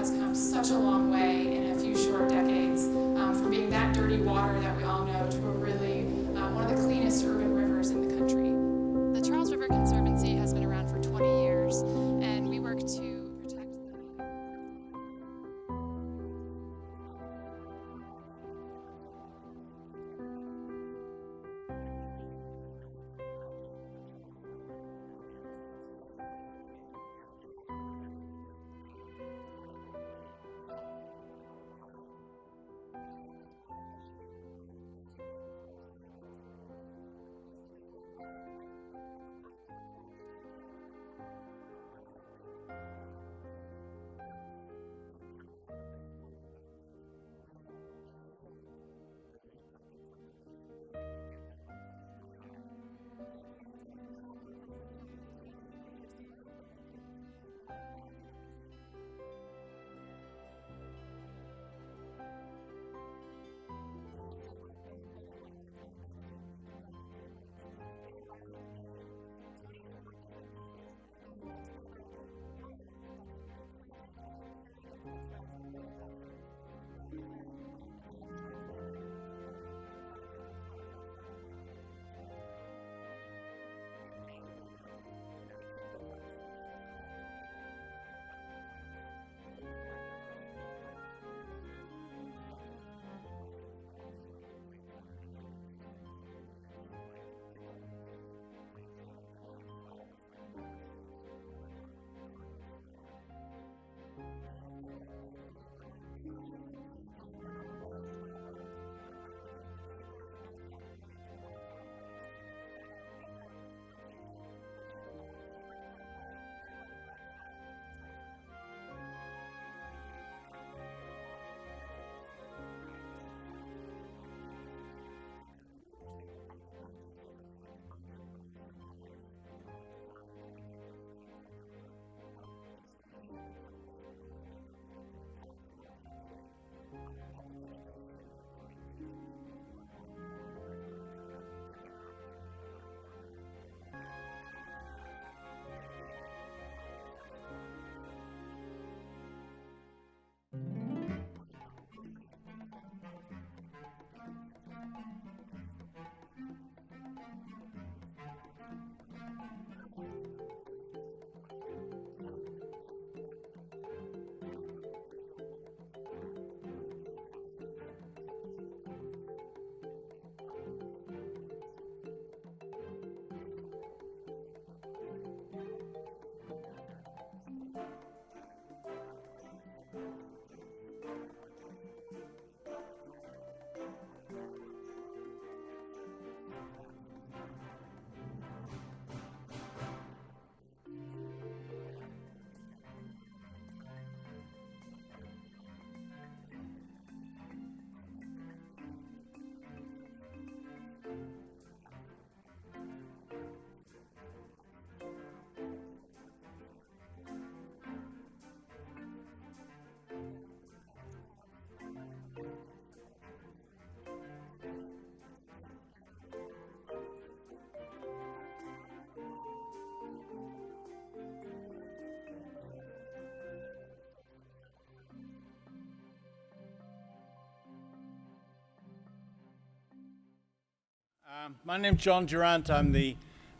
has come such a long way in a few short decades, from being that dirty water that we all know to a really one of the cleanest urban rivers in the country. The Charles River Conservancy has been around for 20 years, and we work to protect the... My name's John Durant. I'm the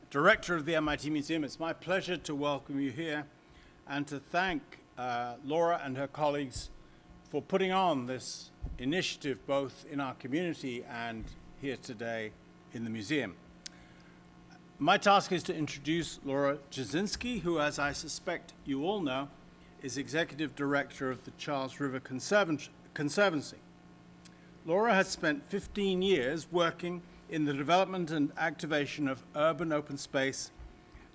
director of the MIT Museum. It's my pleasure to welcome you here and to thank Laura and her colleagues for putting on this initiative both in our community and here today in the museum. My task is to introduce Laura Jasinski, who, as I suspect you all know, is Executive Director of the Charles River Conservancy. Laura has spent 15 years working in the development and activation of urban open space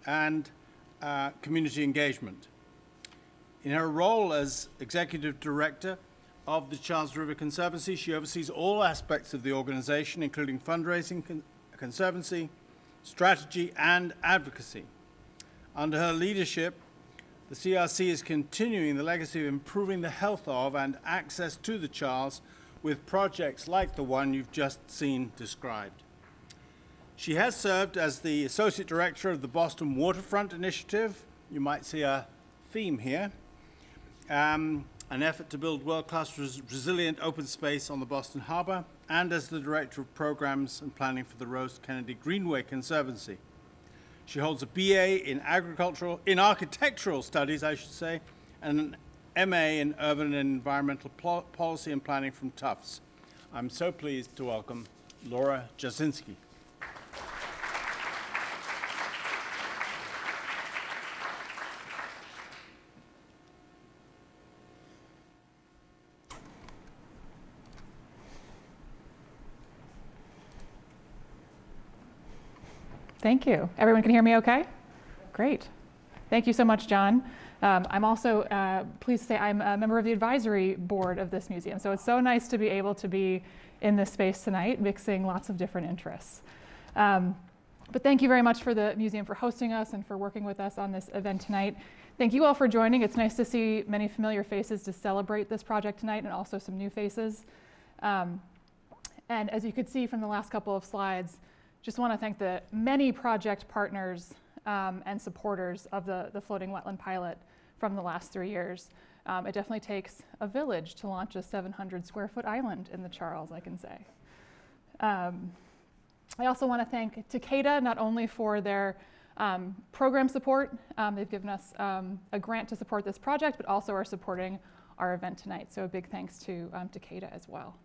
and community engagement. In her role as Executive Director of the Charles River Conservancy, she oversees all aspects of the organization, including fundraising, conservancy, strategy, and advocacy. Under her leadership, the CRC is continuing the legacy of improving the health of and access to the Charles with projects like the one you've just seen described. She has served as the Associate Director of the Boston Waterfront Initiative. You might see a theme here. an effort to build world-class resilient open space on the Boston Harbor, and as the Director of Programs and Planning for the Rose Kennedy Greenway Conservancy. She holds a BA in architectural studies, I should say, and an MA in urban and environmental policy and planning from Tufts. I'm so pleased to welcome Laura Jasinski. Thank you. Everyone can hear me okay? Great. Thank you so much, John. I'm also pleased to say I'm a member of the advisory board of this museum. So it's so nice to be able to be in this space tonight, mixing lots of different interests. But thank you very much for the museum for hosting us and for working with us on this event tonight. Thank you all for joining. It's nice to see many familiar faces to celebrate this project tonight, and also some new faces. And as you could see from the last couple of slides, just want to thank the many project partners and supporters of the Floating Wetland pilot from the last 3 years. It definitely takes a village to launch a 700 square foot island in the Charles, I can say. I also want to thank Takeda not only for their program support. They've given us a grant to support this project, but also are supporting our event tonight. So a big thanks to Takeda as well.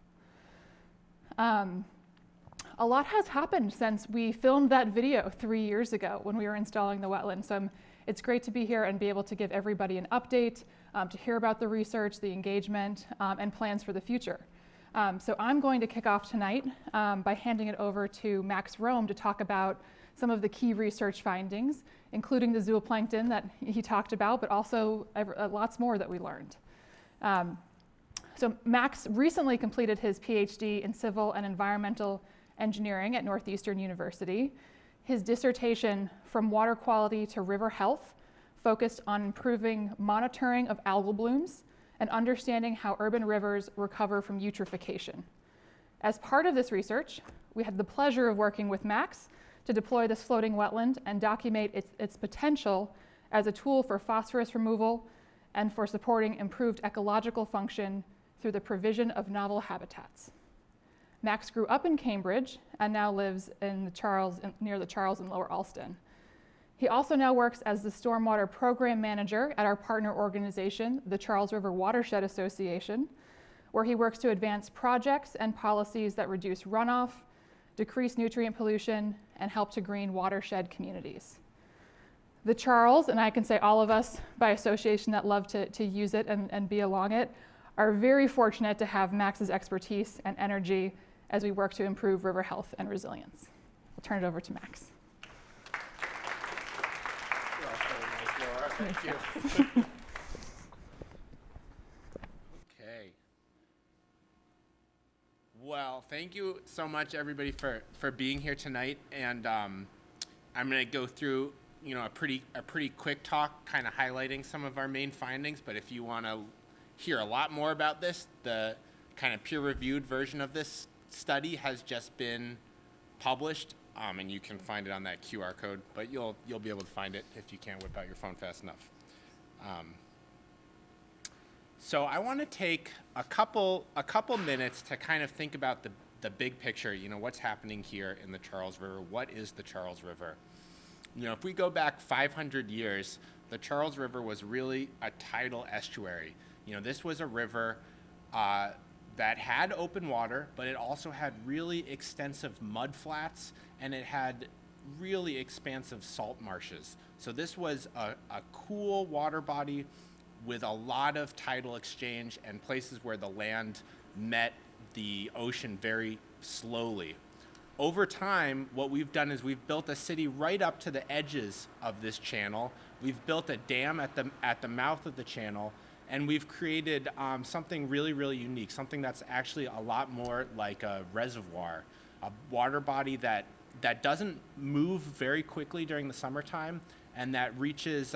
A lot has happened since we filmed that video 3 years ago when we were installing the wetland. So it's great to be here and be able to give everybody an update, to hear about the research, the engagement, and plans for the future. So I'm going to kick off tonight by handing it over to Max Rome to talk about some of the key research findings, including the zooplankton that he talked about, but also lots more that we learned. So Max recently completed his PhD in civil and environmental engineering at Northeastern University. His dissertation, From Water Quality to River Health, focused on improving monitoring of algal blooms and understanding how urban rivers recover from eutrophication. As part of this research, we had the pleasure of working with Max to deploy this floating wetland and document its potential as a tool for phosphorus removal and for supporting improved ecological function through the provision of novel habitats. Max grew up in Cambridge and now lives in near the Charles in Lower Alston. He also now works as the Stormwater Program Manager at our partner organization, the Charles River Watershed Association, where he works to advance projects and policies that reduce runoff, decrease nutrient pollution, and help to green watershed communities. The Charles, and I can say all of us by association that love to use it and be along it, are very fortunate to have Max's expertise and energy as we work to improve river health and resilience. I'll turn it over to Max. Thank you. Okay. Well, thank you so much, everybody, for being here tonight. And I'm going to go through, a pretty quick talk, kind of highlighting some of our main findings. But if you want to hear a lot more about this, the kind of peer-reviewed version of this study has just been published, and you can find it on that QR code, but you'll be able to find it if you can't whip out your phone fast enough. So I want to take a couple minutes to kind of think about the big picture, what's happening here in the Charles River. What is the Charles River? If we go back 500 years, the Charles River was really a tidal estuary. This was a river that had open water, but it also had really extensive mud flats, and it had really expansive salt marshes. So this was a cool water body with a lot of tidal exchange and places where the land met the ocean very slowly. Over time, what we've done is we've built a city right up to the edges of this channel. We've built a dam at the mouth of the channel, and we've created something really, really unique, something that's actually a lot more like a reservoir, a water body that doesn't move very quickly during the summertime, and that reaches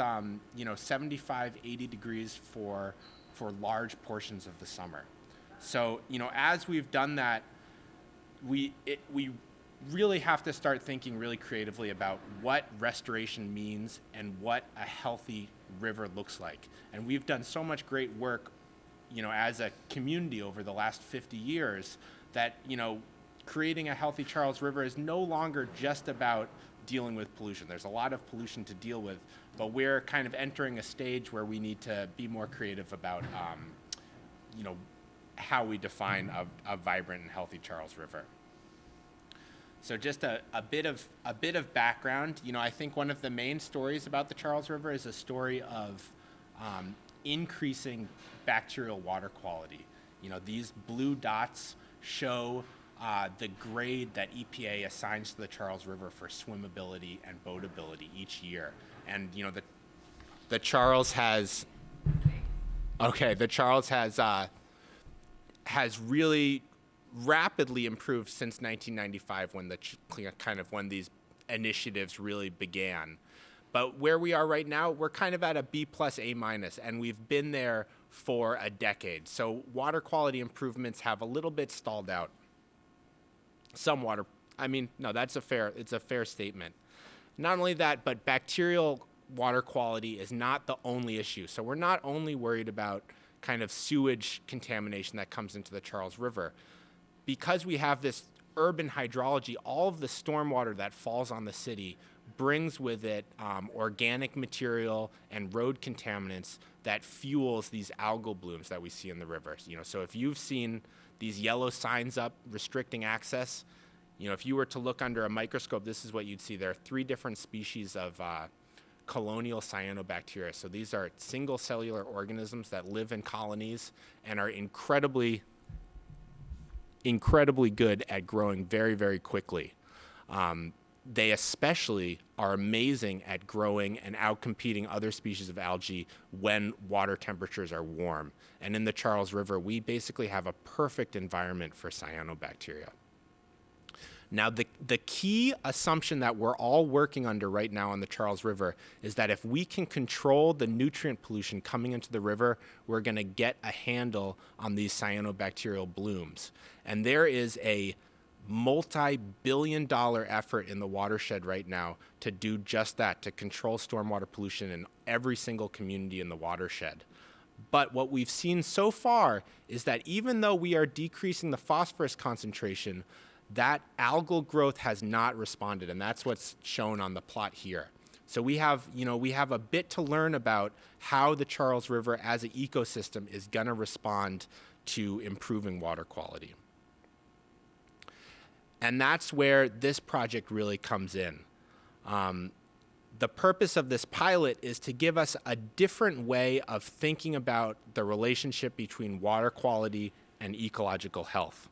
75, 80 degrees for large portions of the summer. So, as we've done that, we really have to start thinking really creatively about what restoration means and what a healthy river looks like. And we've done so much great work as a community over the last 50 years, that, creating a healthy Charles River is no longer just about dealing with pollution. There's a lot of pollution to deal with, but we're kind of entering a stage where we need to be more creative about, how we define a vibrant and healthy Charles River. So just a bit of background. I think one of the main stories about the Charles River is a story of increasing bacterial water quality. These blue dots show the grade that EPA assigns to the Charles River for swimmability and boatability each year. And the Charles has really rapidly improved since 1995, when these initiatives really began. But where we are right now, we're kind of at a B+, A-, and we've been there for a decade. So water quality improvements have a little bit stalled out. It's a fair statement. Not only that, but bacterial water quality is not the only issue. So we're not only worried about kind of sewage contamination that comes into the Charles River. Because we have this urban hydrology, all of the stormwater that falls on the city brings with it organic material and road contaminants that fuels these algal blooms that we see in the rivers. So if you've seen these yellow signs up restricting access, if you were to look under a microscope, this is what you'd see. There are 3 different species of colonial cyanobacteria. So these are single cellular organisms that live in colonies and are incredibly good at growing very, very quickly. They especially are amazing at growing and outcompeting other species of algae when water temperatures are warm. And in the Charles River, we basically have a perfect environment for cyanobacteria. Now, the key assumption that we're all working under right now on the Charles River is that if we can control the nutrient pollution coming into the river, we're going to get a handle on these cyanobacterial blooms. And there is a multi-billion-dollar effort in the watershed right now to do just that, to control stormwater pollution in every single community in the watershed. But what we've seen so far is that even though we are decreasing the phosphorus concentration, that algal growth has not responded, and that's what's shown on the plot here. So we have a bit to learn about how the Charles River as an ecosystem is going to respond to improving water quality. And that's where this project really comes in. The purpose of this pilot is to give us a different way of thinking about the relationship between water quality and ecological health.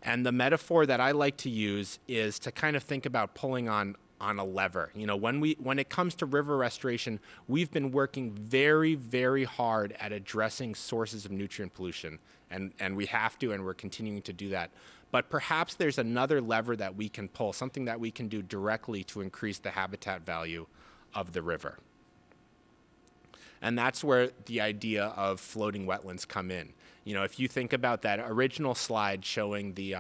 And the metaphor that I like to use is to kind of think about pulling on a lever. When it comes to river restoration, we've been working very, very hard at addressing sources of nutrient pollution, and we have to, and we're continuing to do that. But perhaps there's another lever that we can pull, something that we can do directly to increase the habitat value of the river. And that's where the idea of floating wetlands come in. If you think about that original slide showing the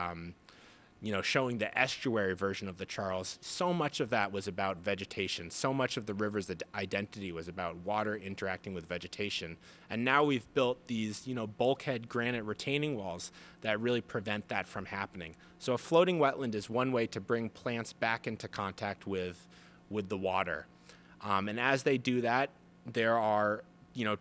estuary version of the Charles, so much of that was about vegetation. So much of the river's identity was about water interacting with vegetation. And now we've built these, bulkhead granite retaining walls that really prevent that from happening. So a floating wetland is one way to bring plants back into contact with the water. And as they do that, there are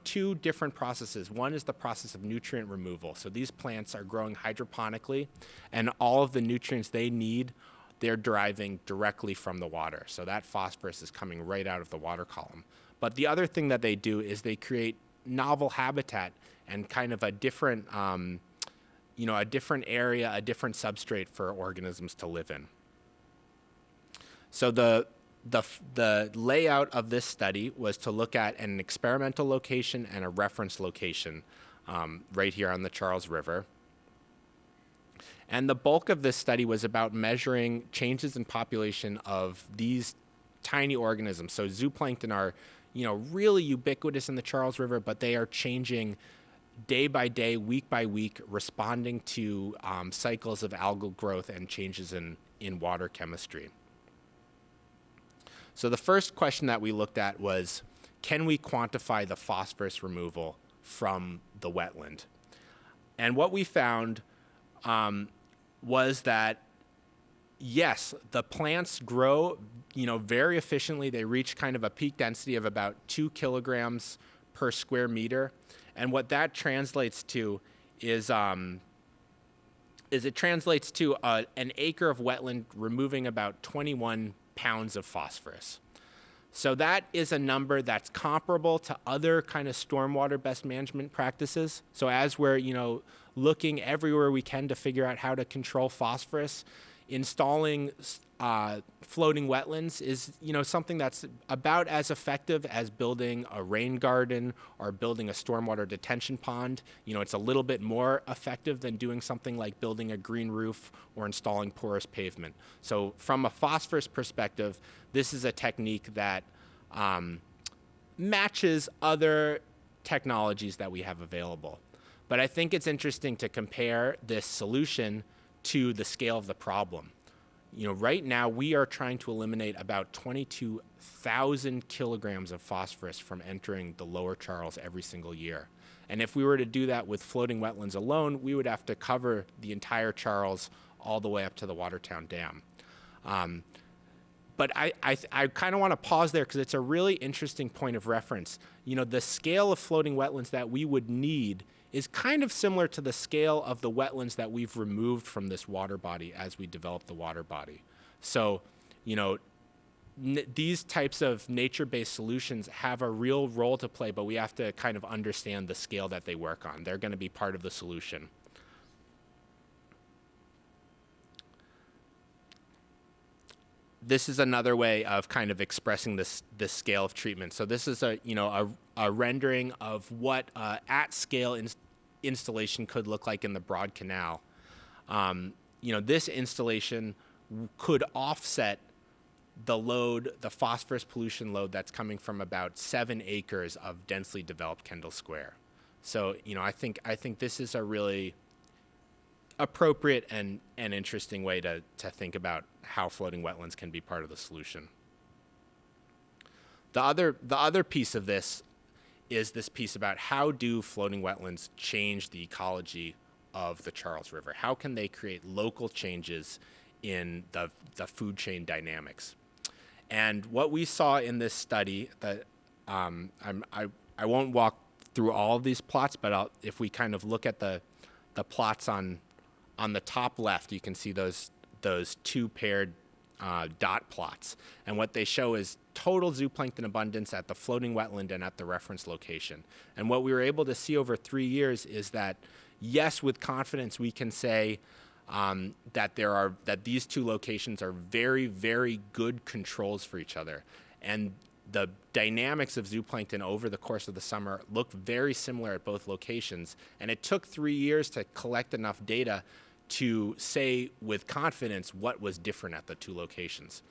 2 different processes. One is the process of nutrient removal. So these plants are growing hydroponically, and all of the nutrients they need, they're deriving directly from the water. So that phosphorus is coming right out of the water column. But the other thing that they do is they create novel habitat and kind of a different, a different area, a different substrate for organisms to live in. So the layout of this study was to look at an experimental location and a reference location right here on the Charles River. And the bulk of this study was about measuring changes in population of these tiny organisms. So zooplankton are, really ubiquitous in the Charles River, but they are changing day by day, week by week, responding to cycles of algal growth and changes in water chemistry. So the first question that we looked at was, can we quantify the phosphorus removal from the wetland? And what we found was that, yes, the plants grow, very efficiently. They reach kind of a peak density of about 2 kilograms per square meter. And what that translates to is it translates to an acre of wetland removing about 21 pounds of phosphorus. So that is a number that's comparable to other kind of stormwater best management practices. So as we're, looking everywhere we can to figure out how to control phosphorus, installing floating wetlands is, something that's about as effective as building a rain garden or building a stormwater detention pond. It's a little bit more effective than doing something like building a green roof or installing porous pavement. So from a phosphorus perspective, this is a technique that matches other technologies that we have available. But I think it's interesting to compare this solution to the scale of the problem. Right now we are trying to eliminate about 22,000 kilograms of phosphorus from entering the lower Charles every single year. And if we were to do that with floating wetlands alone, we would have to cover the entire Charles all the way up to the Watertown Dam. But I kind of want to pause there because it's a really interesting point of reference. The scale of floating wetlands that we would need is kind of similar to the scale of the wetlands that we've removed from this water body as we develop the water body. So, these types of nature-based solutions have a real role to play, but we have to kind of understand the scale that they work on. They're going to be part of the solution. This is another way of kind of expressing this scale of treatment. So this is a rendering of what at-scale installation could look like in the Broad Canal. This installation could offset the load, the phosphorus pollution load that's coming from about 7 acres of densely developed Kendall Square. So I think this is a really appropriate and interesting way to think about how floating wetlands can be part of the solution. The other piece of this is this piece about how do floating wetlands change the ecology of the Charles River? How can they create local changes in the food chain dynamics? And what we saw in this study, that I won't walk through all of these plots, but if we kind of look at the plots on the top left, you can see those 2 paired dot plots. And what they show is total zooplankton abundance at the floating wetland and at the reference location. And what we were able to see over 3 years is that, yes, with confidence we can say that these 2 locations are very, very good controls for each other. And the dynamics of zooplankton over the course of the summer look very similar at both locations. And it took 3 years to collect enough data to say with confidence what was different at the 2 locations.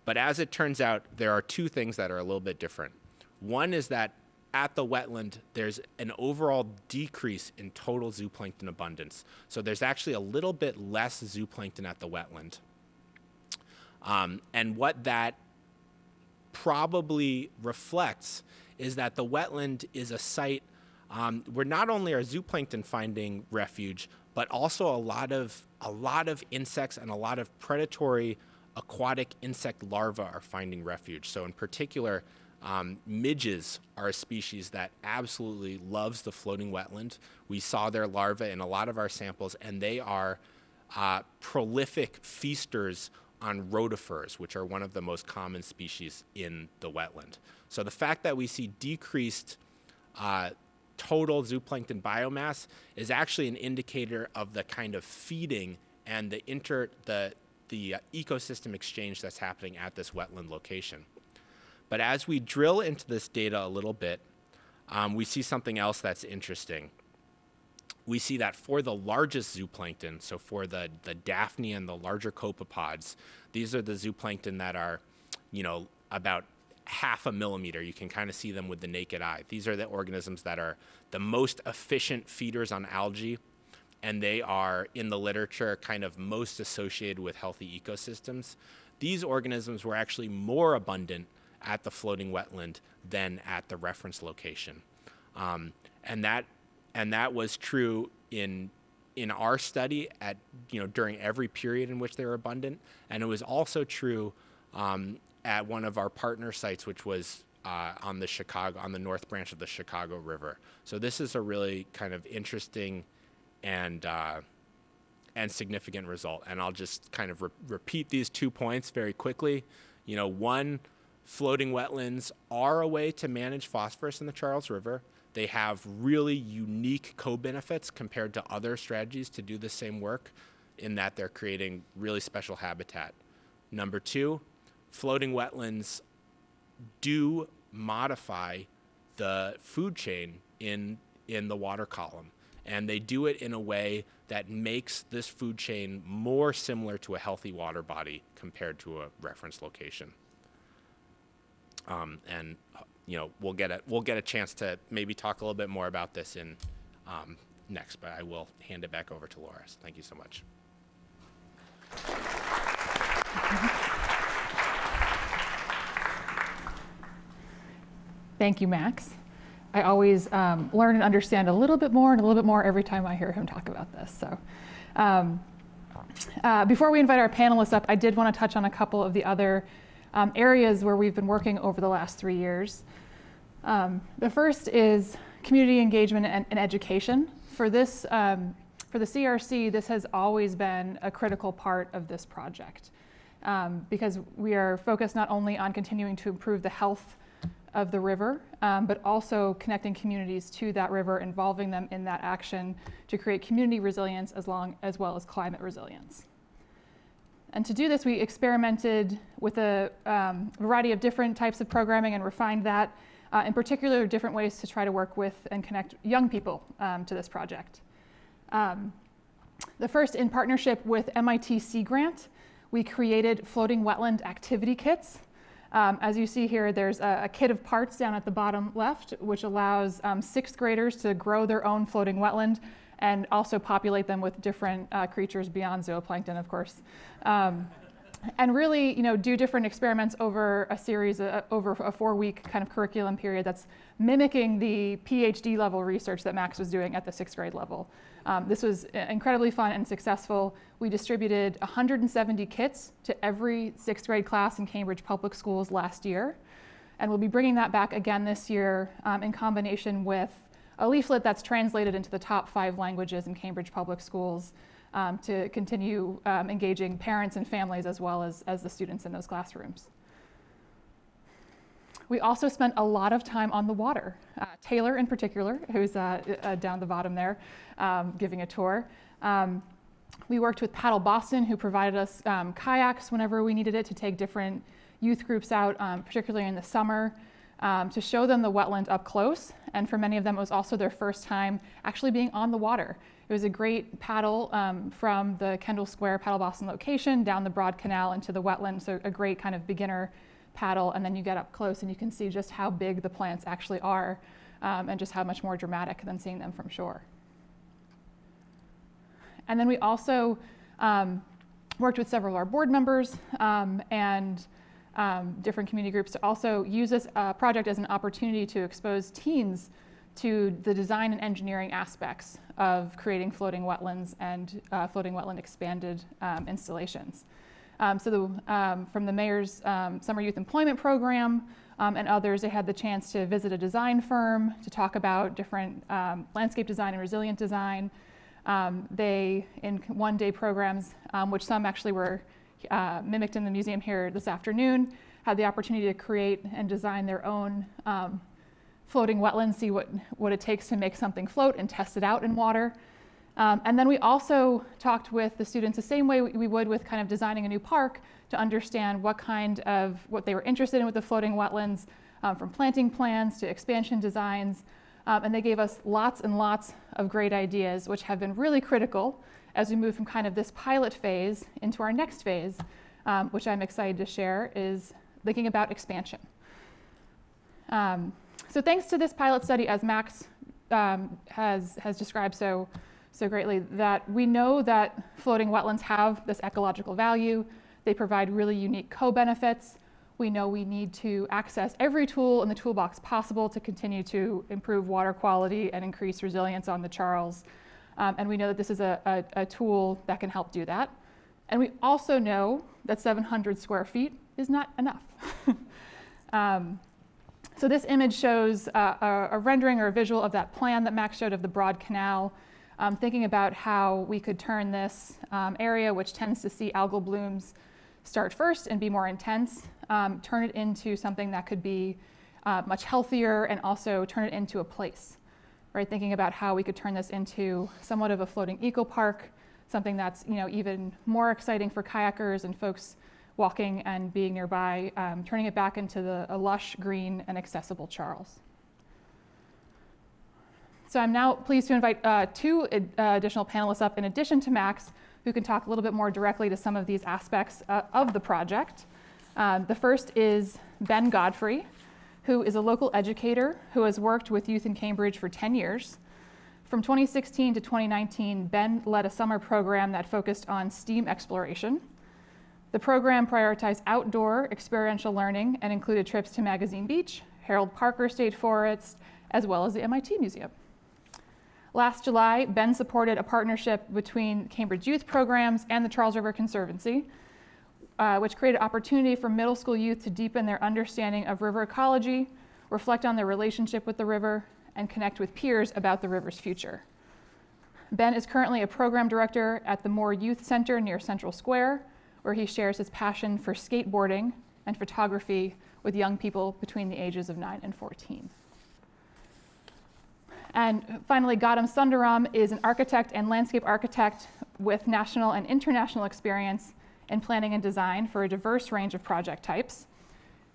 But as it turns out, there are 2 things that are a little bit different. One is that at the wetland, there's an overall decrease in total zooplankton abundance. So there's actually a little bit less zooplankton at the wetland. And what that probably reflects is that the wetland is a site where not only are zooplankton finding refuge, but also a lot of insects and a lot of predatory aquatic insect larvae are finding refuge. So in particular, midges are a species that absolutely loves the floating wetland. We saw their larvae in a lot of our samples, and they are prolific feasters on rotifers, which are one of the most common species in the wetland. So the fact that we see decreased total zooplankton biomass is actually an indicator of the kind of feeding and the ecosystem exchange that's happening at this wetland location. But as we drill into this data a little bit, we see something else that's interesting. We see that for the largest zooplankton, so for the Daphne and the larger copepods, these are the zooplankton that are, about 0.5 millimeter. You can kind of see them with the naked eye. These are the organisms that are the most efficient feeders on algae, and they are, in the literature, kind of most associated with healthy ecosystems. These organisms were actually more abundant at the floating wetland than at the reference location. And that was true in our study at, during every period in which they were abundant. And it was also true at one of our partner sites, which was on the North Branch of the Chicago River. So this is a really kind of interesting and significant result. And I'll just kind of repeat these 2 points very quickly. One, floating wetlands are a way to manage phosphorus in the Charles River. They have really unique co-benefits compared to other strategies to do the same work, in that they're creating really special habitat. Number two, floating wetlands do modify the food chain in the water column. And they do it in a way that makes this food chain more similar to a healthy water body compared to a reference location. We'll get a chance to maybe talk a little bit more about this in next, but I will hand it back over to Laura. Thank you so much. Thank you, Max. I always learn and understand a little bit more and a little bit more every time I hear him talk about this. So before we invite our panelists up, I did want to touch on a couple of the other areas where we've been working over the last 3 years. The first is community engagement and education. For the CRC, this has always been a critical part of this project because we are focused not only on continuing to improve the health of the river, but also connecting communities to that river, involving them in that action to create community resilience as well as climate resilience. And to do this, we experimented with a variety of different types of programming and refined that, in particular, different ways to try to work with and connect young people to this project. The first, in partnership with MIT Sea Grant, we created floating wetland activity kits. As you see here, there's a kit of parts down at the bottom left, which allows 6th graders to grow their own floating wetland and also populate them with different creatures beyond zooplankton, of course. And really, do different experiments over a series, over a 4-week kind of curriculum period that's mimicking the PhD level research that Max was doing at the 6th grade level. This was incredibly fun and successful. We distributed 170 kits to every 6th grade class in Cambridge Public Schools last year. And we'll be bringing that back again this year in combination with a leaflet that's translated into the top 5 languages in Cambridge Public Schools to continue engaging parents and families as well as the students in those classrooms. We also spent a lot of time on the water. Taylor in particular, who's down the bottom there, giving a tour. We worked with Paddle Boston, who provided us kayaks whenever we needed it to take different youth groups out, particularly in the summer, to show them the wetland up close. And for many of them, it was also their first time actually being on the water. It was a great paddle from the Kendall Square Paddle Boston location down the Broad Canal into the wetland, so a great kind of beginner paddle, and then you get up close and you can see just how big the plants actually are and just how much more dramatic than seeing them from shore. And then we also worked with several of our board members and different community groups to also use this project as an opportunity to expose teens to the design and engineering aspects of creating floating wetlands and floating wetland expanded installations. From the mayor's Summer Youth Employment Program and others, they had the chance to visit a design firm to talk about different landscape design and resilient design. They, in one-day programs, which some actually were mimicked in the museum here this afternoon, had the opportunity to create and design their own floating wetlands, see what it takes to make something float and test it out in water. And then we also talked with the students the same way we would with kind of designing a new park to understand what they were interested in with the floating wetlands, from planting plans to expansion designs. And they gave us lots and lots of great ideas, which have been really critical as we move from kind of this pilot phase into our next phase, which I'm excited to share, is thinking about expansion. So thanks to this pilot study, as Max has described so greatly, that we know that floating wetlands have this ecological value. They provide really unique co-benefits. We know we need to access every tool in the toolbox possible to continue to improve water quality and increase resilience on the Charles. And we know that this is a tool that can help do that. And we also know that 700 square feet is not enough. So this image shows a rendering or a visual of that plan that Max showed of the broad canal, thinking about how we could turn this area, which tends to see algal blooms start first and be more intense, turn it into something that could be much healthier and also turn it into a place, right? Thinking about how we could turn this into somewhat of a floating eco park, something that's even more exciting for kayakers and folks walking and being nearby, turning it back into a lush, green, and accessible Charles. So I'm now pleased to invite two additional panelists up in addition to Max, who can talk a little bit more directly to some of these aspects of the project. The first is Ben Godfrey, who is a local educator who has worked with youth in Cambridge for 10 years. From 2016 to 2019, Ben led a summer program that focused on STEAM exploration. The program prioritized outdoor experiential learning and included trips to Magazine Beach, Harold Parker State Forest, as well as the MIT Museum. Last July, Ben supported a partnership between Cambridge Youth Programs and the Charles River Conservancy, which created opportunity for middle school youth to deepen their understanding of river ecology, reflect on their relationship with the river, and connect with peers about the river's future. Ben is currently a program director at the Moore Youth Center near Central Square, where he shares his passion for skateboarding and photography with young people between the ages of 9 and 14. And finally, Gautam Sundaram is an architect and landscape architect with national and international experience in planning and design for a diverse range of project types.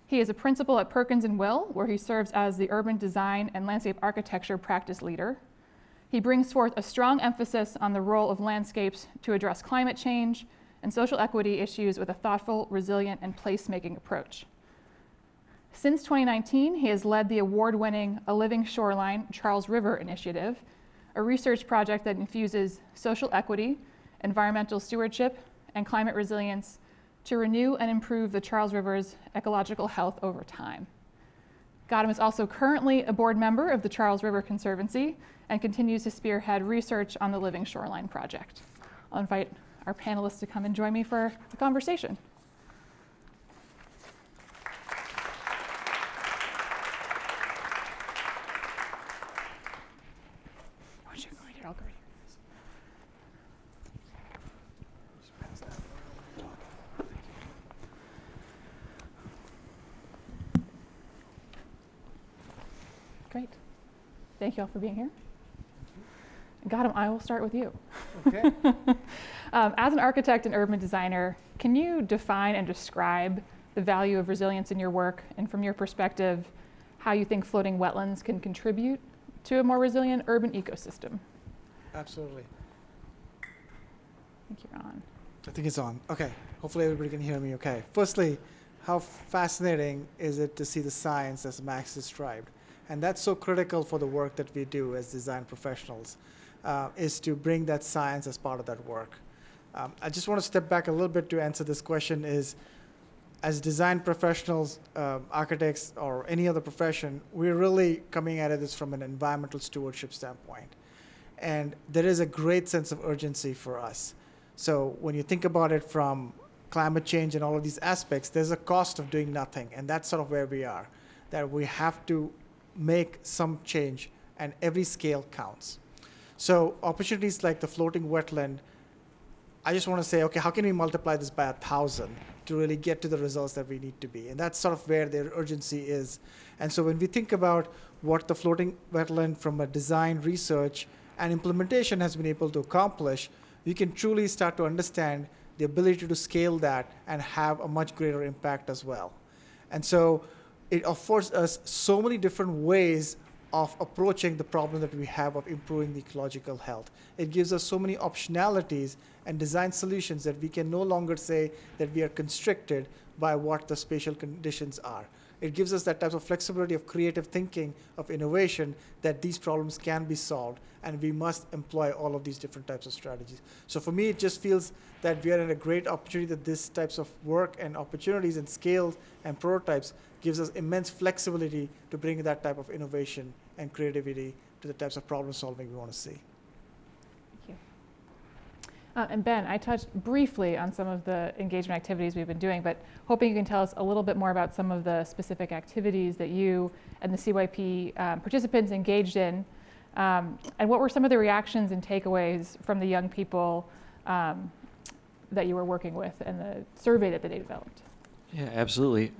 He is a principal at Perkins & Will, where he serves as the urban design and landscape architecture practice leader. He brings forth a strong emphasis on the role of landscapes to address climate change and social equity issues with a thoughtful, resilient, and place-making approach. Since 2019, he has led the award-winning A Living Shoreline Charles River Initiative, a research project that infuses social equity, environmental stewardship, and climate resilience to renew and improve the Charles River's ecological health over time. Gautam is also currently a board member of the Charles River Conservancy and continues to spearhead research on the Living Shoreline project. I'll invite our panelists to come and join me for the conversation. Why don't you go right here? I'll go right here. Great. Thank you all for being here. Gautam, I will start with you. Okay. As an architect and urban designer, can you define and describe the value of resilience in your work, and from your perspective, how you think floating wetlands can contribute to a more resilient urban ecosystem? Absolutely. I think you're on. I think it's on. Okay. Hopefully everybody can hear me okay. Firstly, how fascinating is it to see the science as Max described? And that's so critical for the work that we do as design professionals, is to bring that science as part of that work. I just want to step back a little bit to answer this question is, as design professionals, architects, or any other profession, we're really coming at this from an environmental stewardship standpoint. And there is a great sense of urgency for us. So when you think about it from climate change and all of these aspects, there's a cost of doing nothing. And that's sort of where we are, that we have to make some change, and every scale counts. So opportunities like the floating wetland, I just want to say, okay, how can we multiply this by 1,000 to really get to the results that we need to be? And that's sort of where their urgency is. And so when we think about what the floating wetland from a design, research, and implementation has been able to accomplish, we can truly start to understand the ability to scale that and have a much greater impact as well. And so it affords us so many different ways of approaching the problem that we have of improving the ecological health. It gives us so many optionalities and design solutions that we can no longer say that we are constricted by what the spatial conditions are. It gives us that type of flexibility of creative thinking, of innovation, that these problems can be solved, and we must employ all of these different types of strategies. So for me, it just feels that we are in a great opportunity, that this types of work and opportunities and scales and prototypes gives us immense flexibility to bring that type of innovation and creativity to the types of problem solving we want to see. And Ben, I touched briefly on some of the engagement activities we've been doing, but hoping you can tell us a little bit more about some of the specific activities that you and the CYP participants engaged in, and what were some of the reactions and takeaways from the young people that you were working with and the survey that they developed? Yeah, absolutely.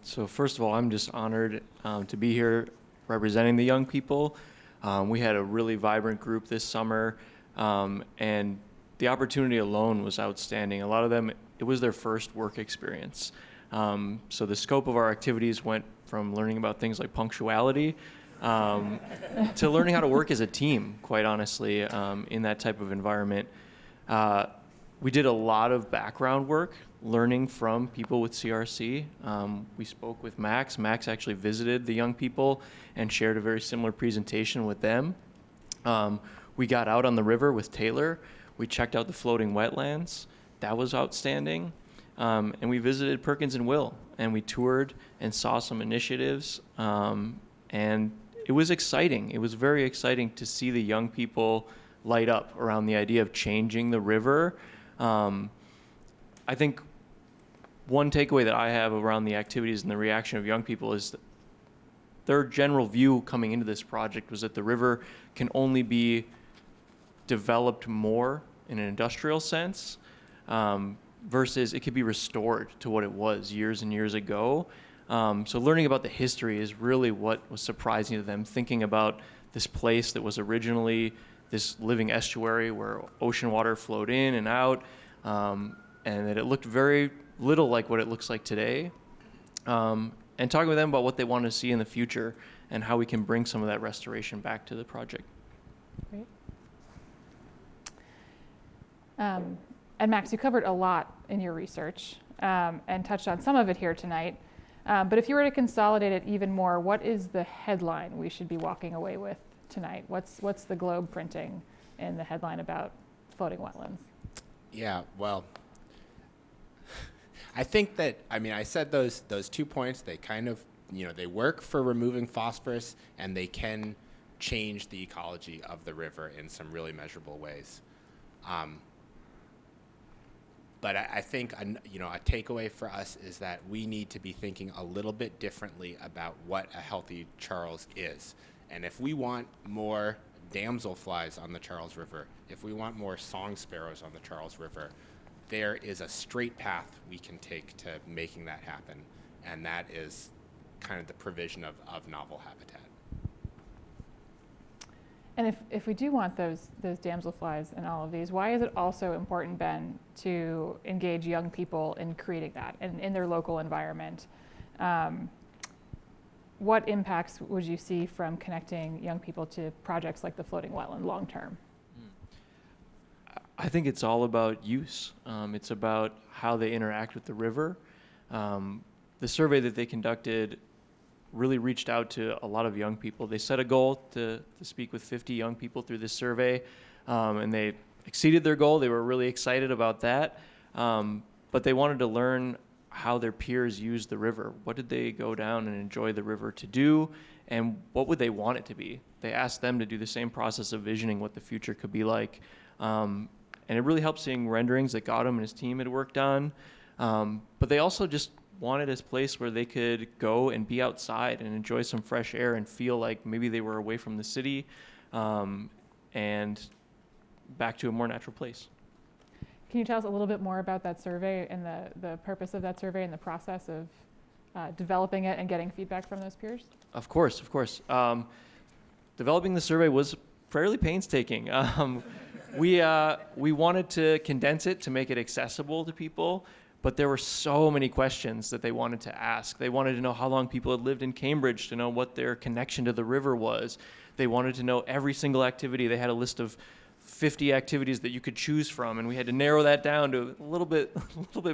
So first of all, I'm just honored to be here representing the young people. We had a really vibrant group this summer, and the opportunity alone was outstanding. A lot of them, it was their first work experience. So the scope of our activities went from learning about things like punctuality to learning how to work as a team, quite honestly, in that type of environment. We did a lot of background work, learning from people with CRC. We spoke with Max. Max actually visited the young people and shared a very similar presentation with them. We got out on the river with Taylor. We checked out the floating wetlands. That was outstanding. And we visited Perkins and Will, and we toured and saw some initiatives. And it was exciting. It was very exciting to see the young people light up around the idea of changing the river. I think one takeaway that I have around the activities and the reaction of young people is that their general view coming into this project was that the river can only be developed more in an industrial sense, versus it could be restored to what it was years and years ago. So learning about the history is really what was surprising to them, thinking about this place that was originally this living estuary where ocean water flowed in and out, and that it looked very little like what it looks like today. And talking with them about what they want to see in the future and how we can bring some of that restoration back to the project. Great. And Max, you covered a lot in your research and touched on some of it here tonight. But if you were to consolidate it even more, what is the headline we should be walking away with tonight? What's the Globe printing in the headline about floating wetlands? Yeah, well, I think that, I said those 2 points, they kind of, they work for removing phosphorus, and they can change the ecology of the river in some really measurable ways. But I think, a takeaway for us is that we need to be thinking a little bit differently about what a healthy Charles is. And if we want more damselflies on the Charles River, if we want more song sparrows on the Charles River, there is a straight path we can take to making that happen. And that is kind of the provision of novel habitat. And if we do want those damselflies in all of these, why is it also important, Ben, to engage young people in creating that and in their local environment? What impacts would you see from connecting young people to projects like the floating wetland long term? I think it's all about use. It's about how they interact with the river. The survey that they conducted really reached out to a lot of young people. They set a goal to speak with 50 young people through this survey, and they exceeded their goal. They were really excited about that, but they wanted to learn how their peers used the river. What did they go down and enjoy the river to do, and what would they want it to be? They asked them to do the same process of visioning what the future could be like, and it really helped seeing renderings that Gautam and his team had worked on, but they also just wanted a place where they could go and be outside and enjoy some fresh air and feel like maybe they were away from the city and back to a more natural place. Can you tell us a little bit more about that survey and the purpose of that survey and the process of developing it and getting feedback from those peers? Of course. Developing the survey was fairly painstaking. We wanted to condense it to make it accessible to people, but there were so many questions that they wanted to ask. They wanted to know how long people had lived in Cambridge, to know what their connection to the river was. They wanted to know every single activity. They had a list of 50 activities that you could choose from, and we had to narrow that down to a little bit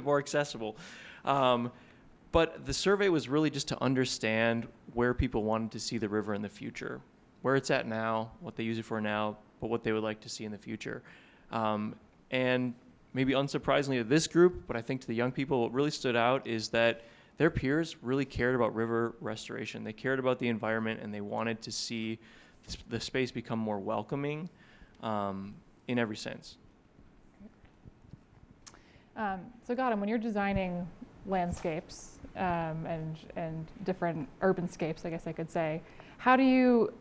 more accessible. But the survey was really just to understand where people wanted to see the river in the future, where it's at now, what they use it for now, but what they would like to see in the future. And maybe unsurprisingly to this group, but I think to the young people, what really stood out is that their peers really cared about river restoration. They cared about the environment, and they wanted to see the space become more welcoming in every sense. So Gautam, when you're designing landscapes and different urbanscapes, I guess I could say, how do you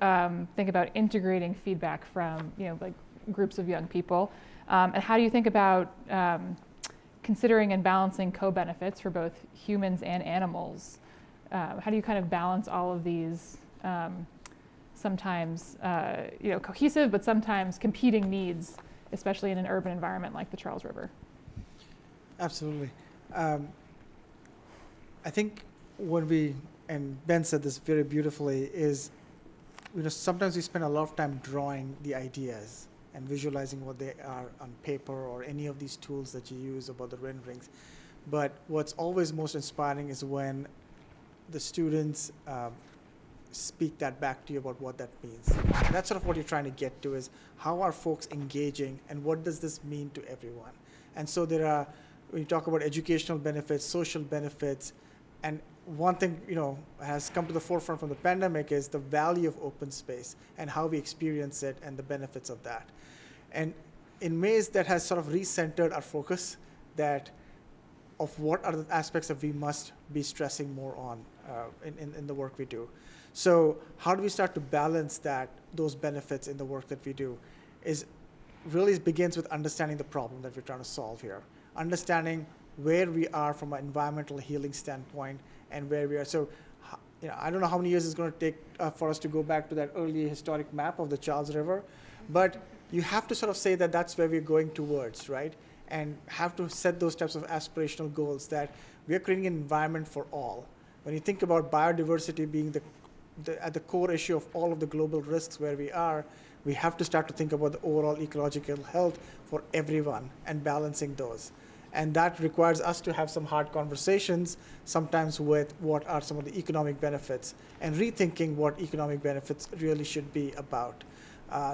think about integrating feedback from like groups of young people, and how do you think about considering and balancing co-benefits for both humans and animals? How do you kind of balance all of these sometimes cohesive but sometimes competing needs, especially in an urban environment like the Charles River? Absolutely. I think and Ben said this very beautifully, is sometimes we spend a lot of time drawing the ideas and visualizing what they are on paper or any of these tools that you use about the renderings. But what's always most inspiring is when the students speak that back to you about what that means. And that's sort of what you're trying to get to, is how are folks engaging and what does this mean to everyone? And so when you talk about educational benefits, social benefits, and one thing has come to the forefront from the pandemic is the value of open space and how we experience it and the benefits of that. And in ways that has sort of recentered our focus of what are the aspects that we must be stressing more on in the work we do. So how do we start to balance those benefits in the work that we do? It begins with understanding the problem that we're trying to solve here, understanding where we are from an environmental healing standpoint and where we are. So, I don't know how many years it's going to take for us to go back to that early historic map of the Charles River, but you have to sort of say that that's where we're going towards, right? And have to set those types of aspirational goals that we are creating an environment for all. When you think about biodiversity being at the core issue of all of the global risks where we are, we have to start to think about the overall ecological health for everyone and balancing those. And that requires us to have some hard conversations, sometimes with what are some of the economic benefits, and rethinking what economic benefits really should be about.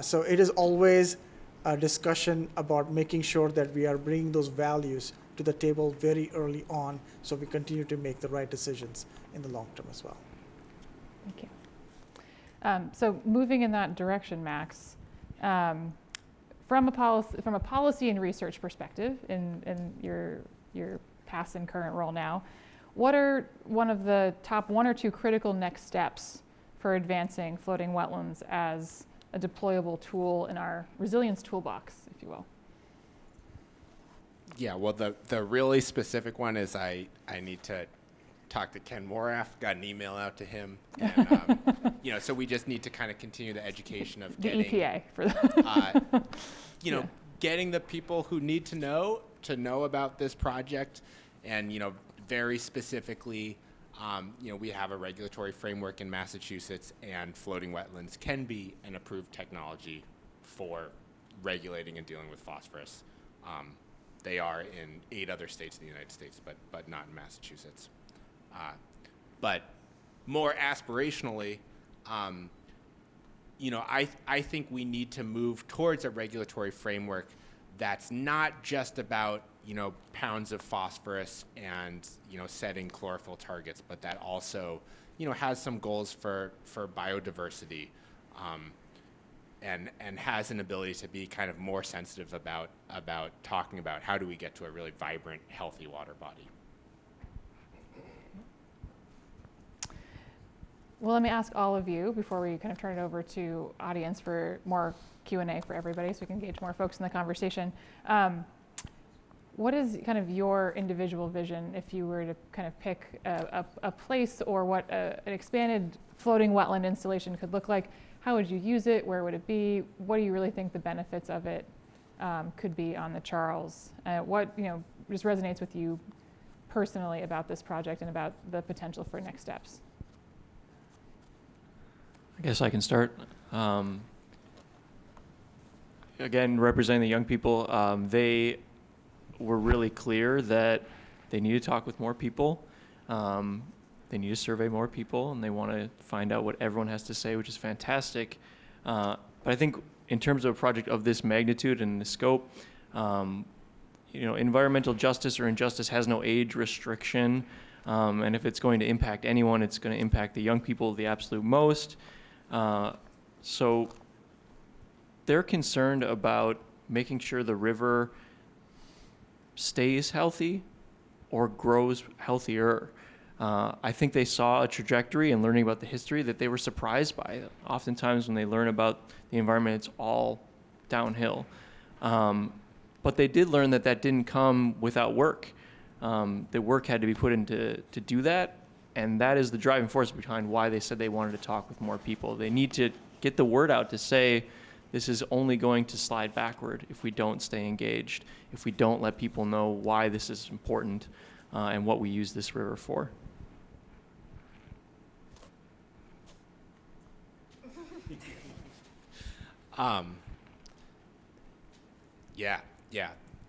So it is always a discussion about making sure that we are bringing those values to the table very early on, so we continue to make the right decisions in the long term as well. Thank you. So moving in that direction, Max, from a policy and research perspective, in your past and current role now, what are one of the top 1 or 2 critical next steps for advancing floating wetlands as a deployable tool in our resilience toolbox, if you will? Yeah, well, the really specific one is I need to talk to Ken Morath, got an email out to him, and so we just need to kind of continue the education of the getting EPA for the getting the people who need to know about this project, and very specifically, we have a regulatory framework in Massachusetts, and floating wetlands can be an approved technology for regulating and dealing with phosphorus. They are in 8 other states in the United States, but not in Massachusetts. But more aspirationally, I think we need to move towards a regulatory framework that's not just about pounds of phosphorus and setting chlorophyll targets, but that also has some goals for biodiversity, and has an ability to be kind of more sensitive about talking about how do we get to a really vibrant, healthy water body. Well, let me ask all of you before we kind of turn it over to audience for more Q&A for everybody, so we can engage more folks in the conversation. What is kind of your individual vision if you were to kind of pick a place or what an expanded floating wetland installation could look like? How would you use it? Where would it be? What do you really think the benefits of it could be on the Charles? What just resonates with you personally about this project and about the potential for next steps? I guess I can start. Again, representing the young people, they were really clear that they need to talk with more people. They need to survey more people, and they want to find out what everyone has to say, which is fantastic. But I think in terms of a project of this magnitude and the scope, environmental justice or injustice has no age restriction. And if it's going to impact anyone, it's going to impact the young people the absolute most. So they're concerned about making sure the river stays healthy or grows healthier. I think they saw a trajectory in learning about the history that they were surprised by. Oftentimes when they learn about the environment, it's all downhill. But they did learn that that didn't come without work. The work had to be put into to do that, and that is the driving force behind why they said they wanted to talk with more people. They need to get the word out to say this is only going to slide backward if we don't stay engaged, if we don't let people know why this is important and what we use this river for. Yeah.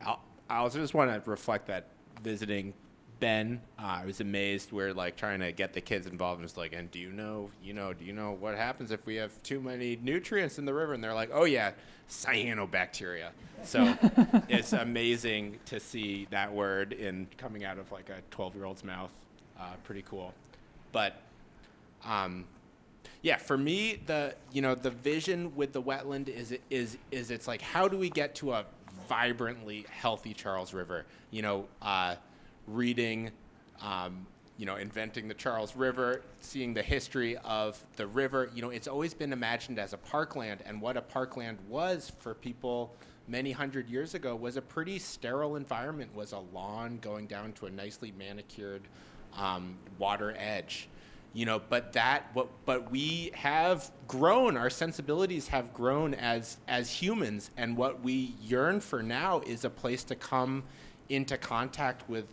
I also just want to reflect that visiting Ben, I was amazed. We're like trying to get the kids involved, and it's like, and do you know what happens if we have too many nutrients in the river? And they're like, oh yeah, cyanobacteria. So it's amazing to see that word coming out of like a 12-year-old's mouth. Pretty cool. But yeah, for me, the vision with the wetland is it's like, how do we get to a vibrantly healthy Charles River? Reading, inventing the Charles River, seeing the history of the river. It's always been imagined as a parkland, and what a parkland was for people many hundred years ago was a pretty sterile environment, was a lawn going down to a nicely manicured water edge. But we have grown, our sensibilities have grown as humans, and what we yearn for now is a place to come into contact with,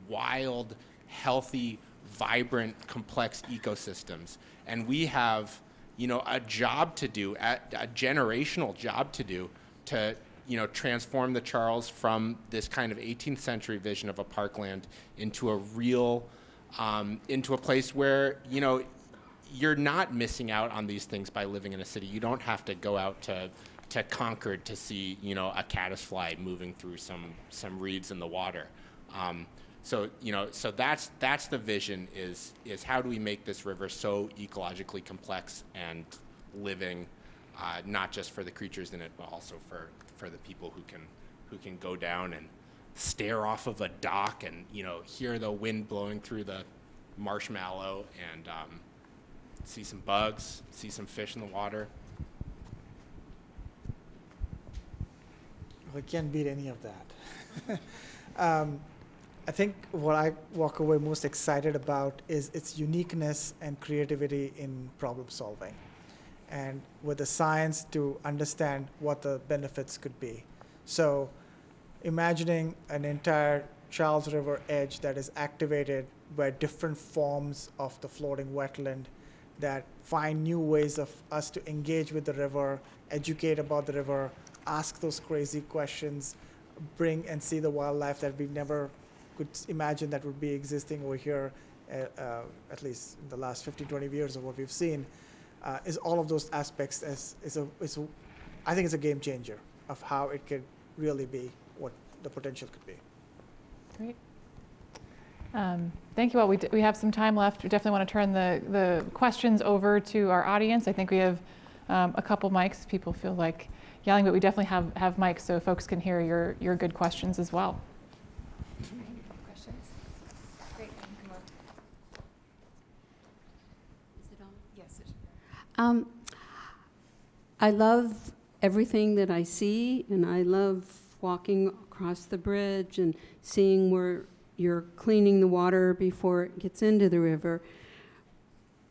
wild, healthy, vibrant, complex ecosystems. And we have, a job to do, a generational job to do to, transform the Charles from this kind of 18th century vision of a parkland into a real, into a place where, you're not missing out on these things by living in a city. You don't have to go out to Concord to see, a caddisfly moving through some reeds in the water. So that's the vision is how do we make this river so ecologically complex and living, not just for the creatures in it, but also for the people who can go down and stare off of a dock and, hear the wind blowing through the marshmallow and see some bugs, see some fish in the water. We can't beat any of that. I think what I walk away most excited about is its uniqueness and creativity in problem solving, and with the science to understand what the benefits could be. So imagining an entire Charles River edge that is activated by different forms of the floating wetland that find new ways of us to engage with the river, educate about the river, ask those crazy questions, bring and see the wildlife that we never could imagine that would be existing over here, at least in the last 15, 20 years of what we've seen, is all of those aspects. I think it's a game changer of how it could really be, what the potential could be. Great. Thank you all. We have some time left. We definitely want to turn the questions over to our audience. I think we have a couple mics if people feel like yelling, but we definitely have mics so folks can hear your good questions as well. Questions? Great, come on. Is it on? Yes. It should. I love everything that I see, and I love walking across the bridge and seeing where you're cleaning the water before it gets into the river.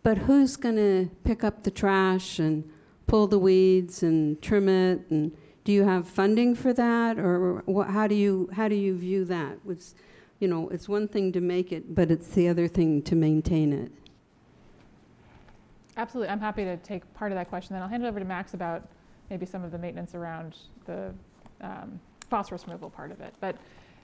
But who's going to pick up the trash and pull the weeds and trim it? And do you have funding for that, or how do you view that? It's one thing to make it, but it's the other thing to maintain it. Absolutely. I'm happy to take part of that question. Then I'll hand it over to Max about maybe some of the maintenance around the phosphorus removal part of it. But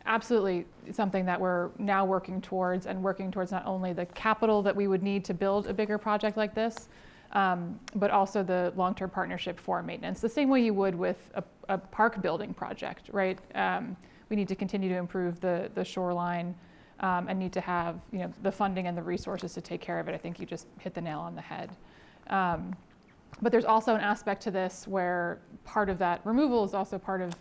absolutely something that we're now working towards not only the capital that we would need to build a bigger project like this, but also the long-term partnership for maintenance, the same way you would with a park building project, right? We need to continue to improve the shoreline and need to have the funding and the resources to take care of it. I think you just hit the nail on the head. But there's also an aspect to this where part of that removal is also part of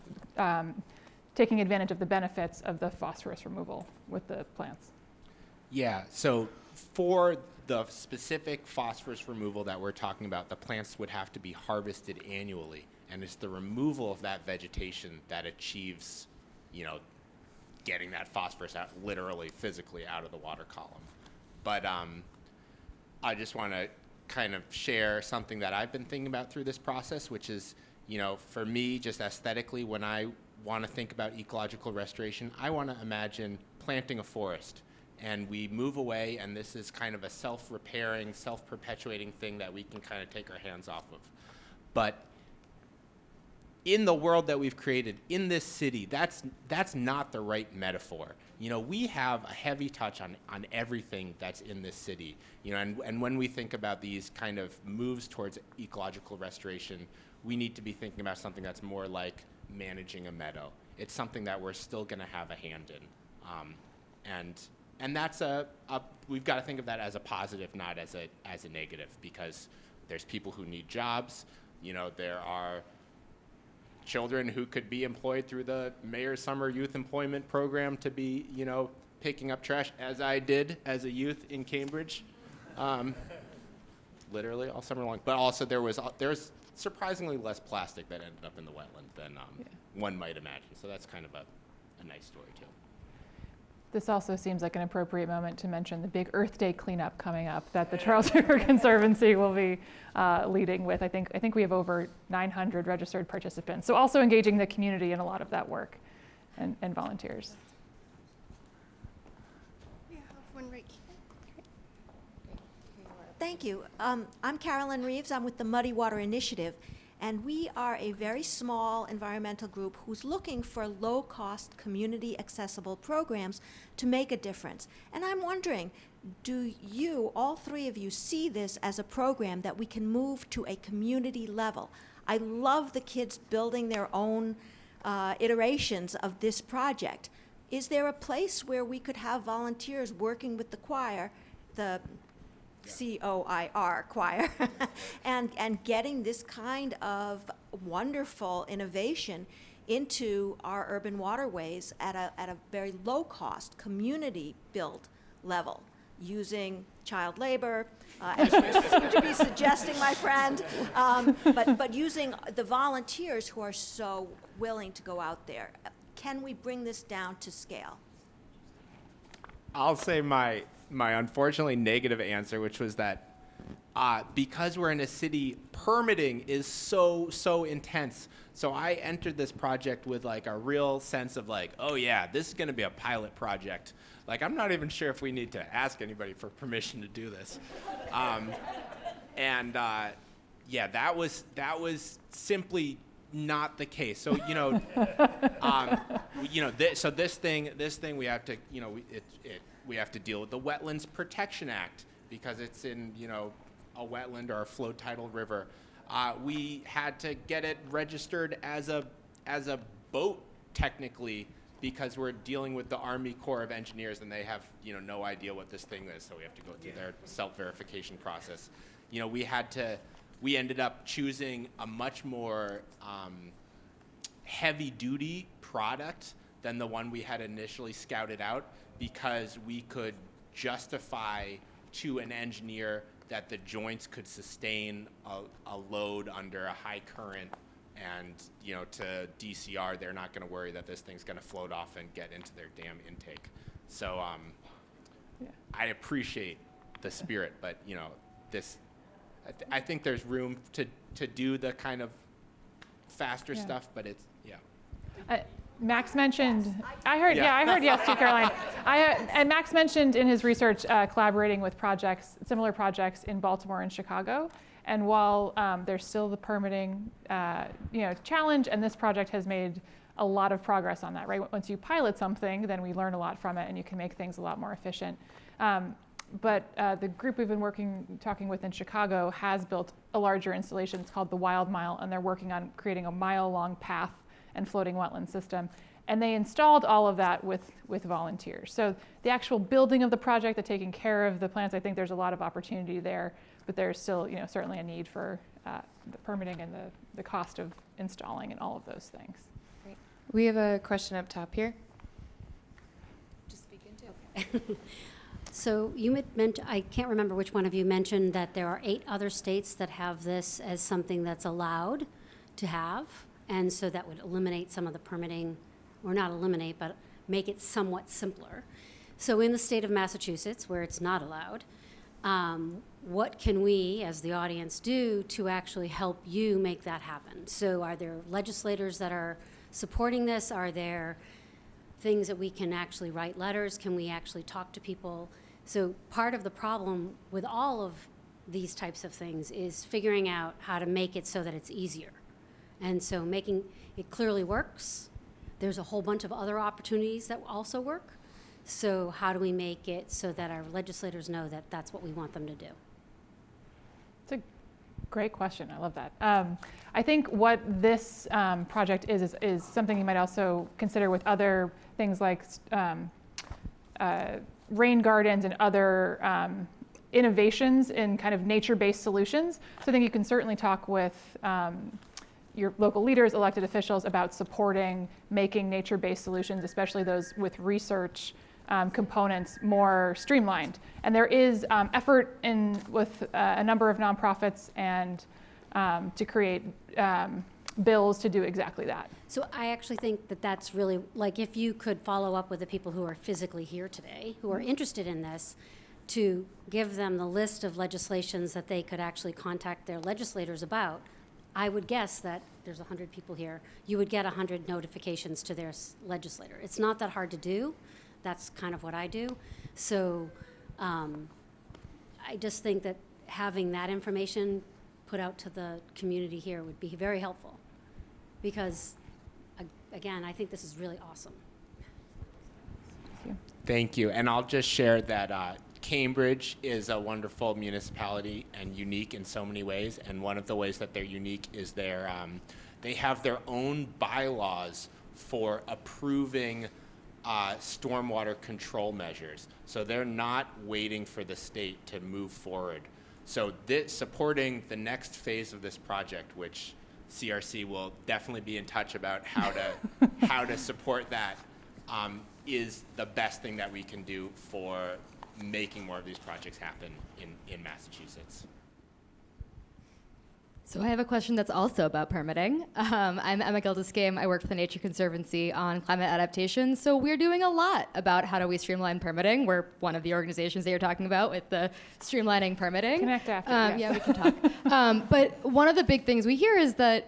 taking advantage of the benefits of the phosphorus removal with the plants. Yeah, so for the specific phosphorus removal that we're talking about, the plants would have to be harvested annually, and it's the removal of that vegetation that achieves, getting that phosphorus out, literally, physically out of the water column. But I just want to kind of share something that I've been thinking about through this process, which is, for me, just aesthetically, when I want to think about ecological restoration, I want to imagine planting a forest. And we move away, and this is kind of a self-repairing, self-perpetuating thing that we can kind of take our hands off of. But in the world that we've created, in this city, that's not the right metaphor. We have a heavy touch on everything that's in this city. And when we think about these kind of moves towards ecological restoration, we need to be thinking about something that's more like managing a meadow. It's something that we're still going to have a hand in. And that's we've got to think of that as a positive, not as a negative, because there's people who need jobs. There are children who could be employed through the Mayor's Summer Youth Employment Program to be, picking up trash, as I did as a youth in Cambridge, literally all summer long. But also there was surprisingly less plastic that ended up in the wetland than one might imagine. So that's kind of a nice story too. This also seems like an appropriate moment to mention the big Earth Day cleanup coming up that the Charles River Conservancy will be leading with. I think we have over 900 registered participants. So also engaging the community in a lot of that work and volunteers. We have one right here. Thank you. I'm Carolyn Reeves. I'm with the Muddy Water Initiative. And we are a very small environmental group who's looking for low-cost, community-accessible programs to make a difference. And I'm wondering, do you, all three of you, see this as a program that we can move to a community level? I love the kids building their own iterations of this project. Is there a place where we could have volunteers working with the choir, the COIR choir, and getting this kind of wonderful innovation into our urban waterways at a very low cost, community built level, using child labor, as you seem to be suggesting, my friend, but using the volunteers who are so willing to go out there. Can we bring this down to scale? I'll say my unfortunately negative answer, which was that because we're in a city, permitting is so intense. So I entered this project with like a real sense of like, oh yeah, this is going to be a pilot project. Like, I'm not even sure if we need to ask anybody for permission to do this. Yeah, that was simply not the case. So so this thing we have to we have to deal with the Wetlands Protection Act because it's in a wetland or a flow tidal river. We had to get it registered as a boat technically because we're dealing with the Army Corps of Engineers and they have no idea what this thing is, so we have to go through their self-verification process. We ended up choosing a much more heavy-duty product than the one we had initially scouted out because we could justify to an engineer that the joints could sustain a load under a high current, and to DCR they're not going to worry that this thing's going to float off and get into their dam intake. So I appreciate the spirit, but this I think there's room to do the kind of faster stuff, but it's Max mentioned, I heard yes too, Caroline. And Max mentioned in his research collaborating with similar projects in Baltimore and Chicago. And while there's still the permitting, challenge, and this project has made a lot of progress on that, right? Once you pilot something, then we learn a lot from it, and you can make things a lot more efficient. But the group we've been talking with in Chicago has built a larger installation. It's called the Wild Mile, and they're working on creating a mile-long path and floating wetland system. And they installed all of that with volunteers. So the actual building of the project, the taking care of the plants, I think there's a lot of opportunity there, but there's still certainly a need for the permitting and the cost of installing and all of those things. Great. We have a question up top here. Just speak into it. So you mentioned, I can't remember which one of you mentioned that there are 8 other states that have this as something that's allowed to have, and so that would eliminate some of the permitting, or not eliminate, but make it somewhat simpler. So in the state of Massachusetts, where it's not allowed, what can we, as the audience, do to actually help you make that happen? So are there legislators that are supporting this? Are there things that we can actually write letters? Can we actually talk to people? So part of the problem with all of these types of things is figuring out how to make it so that it's easier. And so making it clearly works. There's a whole bunch of other opportunities that also work. So how do we make it so that our legislators know that that's what we want them to do? It's a great question. I love that. I think what this project is something you might also consider with other things like rain gardens and other innovations in kind of nature-based solutions. So I think you can certainly talk with your local leaders, elected officials about supporting making nature-based solutions, especially those with research components, more streamlined. And there is effort with a number of nonprofits and to create bills to do exactly that. So I actually think that that's really, like, if you could follow up with the people who are physically here today, who are interested in this, to give them the list of legislations that they could actually contact their legislators about, I would guess that there's 100 people here, you would get 100 notifications to their legislator. It's not that hard to do. That's kind of what I do. So I just think that having that information put out to the community here would be very helpful. Because, again, I think this is really awesome. Thank you. And I'll just share that Cambridge is a wonderful municipality and unique in so many ways. And one of the ways that they're unique is they have their own bylaws for approving stormwater control measures. So they're not waiting for the state to move forward. So supporting the next phase of this project, which CRC will definitely be in touch about how to support that, is the best thing that we can do for making more of these projects happen in Massachusetts. So I have a question that's also about permitting. I'm Emma Gilderscame. I work for the Nature Conservancy on climate adaptation. So we're doing a lot about how do we streamline permitting. We're one of the organizations that you're talking about with the streamlining permitting. Connect after. Yeah, we can talk. But one of the big things we hear is that,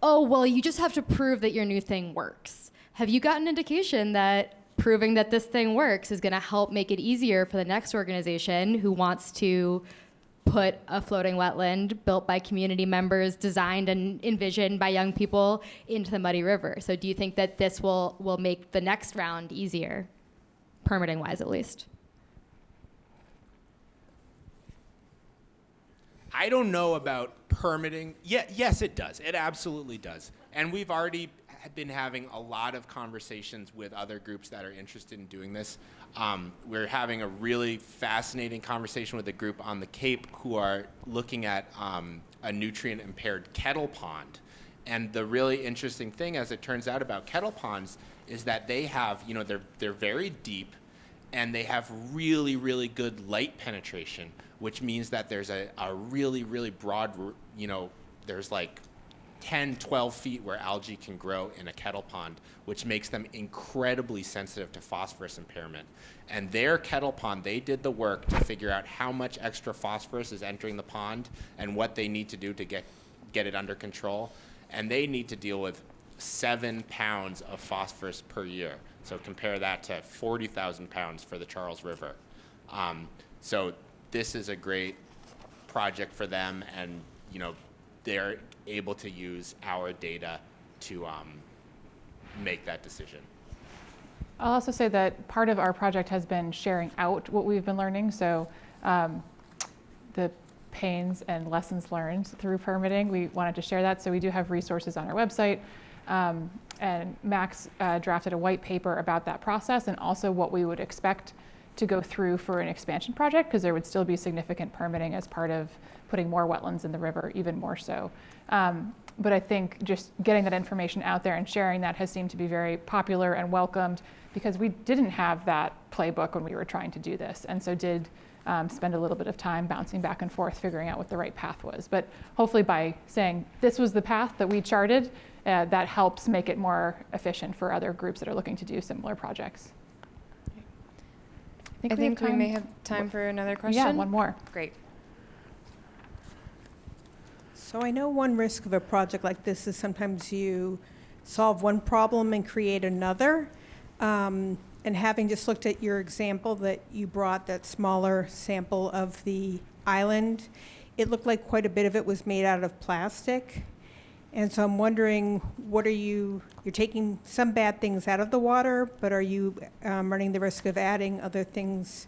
oh, well, you just have to prove that your new thing works. Have you gotten an indication that proving that this thing works is going to help make it easier for the next organization who wants to put a floating wetland built by community members, designed and envisioned by young people into the Muddy River? So do you think that this will make the next round easier, permitting-wise at least? I don't know about permitting. Yes, it does. It absolutely does. And we've already been having a lot of conversations with other groups that are interested in doing this. We're having a really fascinating conversation with a group on the Cape who are looking at a nutrient-impaired kettle pond. And the really interesting thing, as it turns out, about kettle ponds is that they have, they're very deep, and they have really, really good light penetration, which means that there's a really, really broad, there's like 10, 12 feet where algae can grow in a kettle pond, which makes them incredibly sensitive to phosphorus impairment. And their kettle pond, they did the work to figure out how much extra phosphorus is entering the pond and what they need to do to get it under control. And they need to deal with 7 pounds of phosphorus per year. So compare that to 40,000 pounds for the Charles River. So this is a great project for them, and they're able to use our data to make that decision. I'll also say that part of our project has been sharing out what we've been learning. So the pains and lessons learned through permitting, we wanted to share that. So we do have resources on our website. And Max drafted a white paper about that process and also what we would expect to go through for an expansion project, because there would still be significant permitting as part of putting more wetlands in the river, even more so. But I think just getting that information out there and sharing that has seemed to be very popular and welcomed, because we didn't have that playbook when we were trying to do this, and so did spend a little bit of time bouncing back and forth, figuring out what the right path was. But hopefully by saying this was the path that we charted, that helps make it more efficient for other groups that are looking to do similar projects. I think we may have time for another question. Yeah, one more. Great. So I know one risk of a project like this is sometimes you solve one problem and create another. And having just looked at your example that you brought, that smaller sample of the island, it looked like quite a bit of it was made out of plastic. And so I'm wondering, you're taking some bad things out of the water, but are you running the risk of adding other things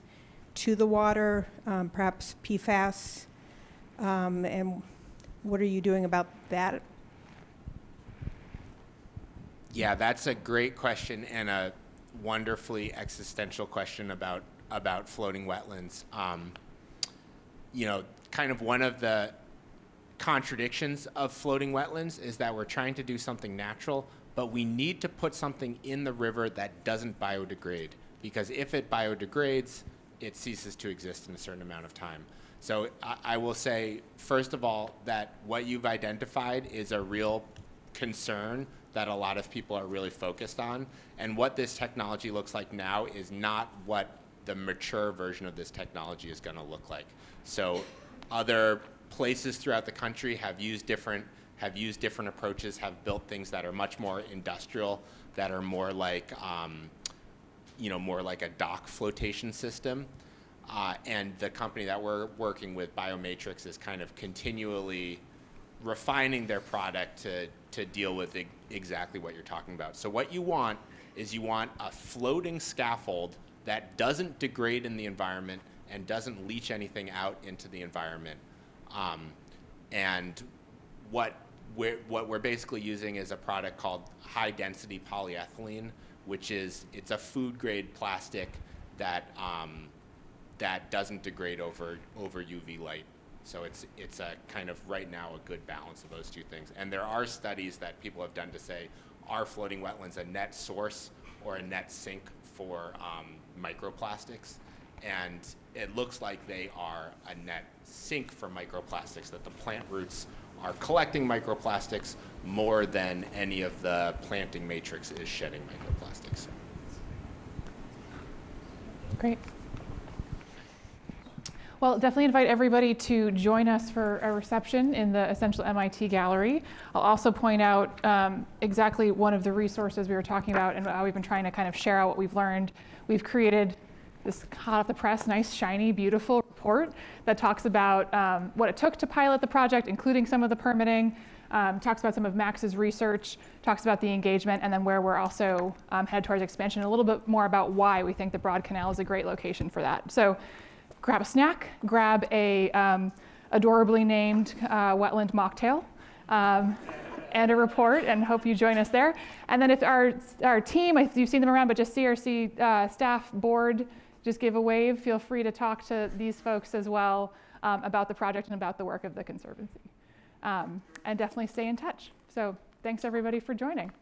to the water, perhaps PFAS? And what are you doing about that? Yeah, that's a great question and a wonderfully existential question about floating wetlands. You know, kind of one of the contradictions of floating wetlands is that we're trying to do something natural, but we need to put something in the river that doesn't biodegrade, because if it biodegrades, it ceases to exist in a certain amount of time. So I will say, first of all, that what you've identified is a real concern that a lot of people are really focused on. And what this technology looks like now is not what the mature version of this technology is going to look like. So other places throughout the country have used different approaches, have built things that are much more industrial, that are more like, more like a dock flotation system. And the company that we're working with, Biomatrix, is kind of continually refining their product to deal with exactly what you're talking about. So what you want is you want a floating scaffold that doesn't degrade in the environment and doesn't leach anything out into the environment. And what we're basically using is a product called high density polyethylene, which it's a food grade plastic that doesn't degrade over UV light. So it's a kind of right now a good balance of those two things. And there are studies that people have done to say, are floating wetlands a net source or a net sink for microplastics? And it looks like they are a net sink for microplastics, that the plant roots are collecting microplastics more than any of the planting matrix is shedding microplastics. Great. Well, definitely invite everybody to join us for a reception in the Essential MIT Gallery. I'll also point out exactly one of the resources we were talking about and how we've been trying to kind of share out what we've learned. We've created this hot off the press, nice, shiny, beautiful report that talks about what it took to pilot the project, including some of the permitting, talks about some of Max's research, talks about the engagement, and then where we're also headed towards expansion, a little bit more about why we think the Broad Canal is a great location for that. So grab a snack, grab a adorably named wetland mocktail, and a report, and hope you join us there. And then if our team, if you've seen them around, but just CRC staff, board, just give a wave. Feel free to talk to these folks as well about the project and about the work of the Conservancy. And definitely stay in touch. So thanks everybody for joining.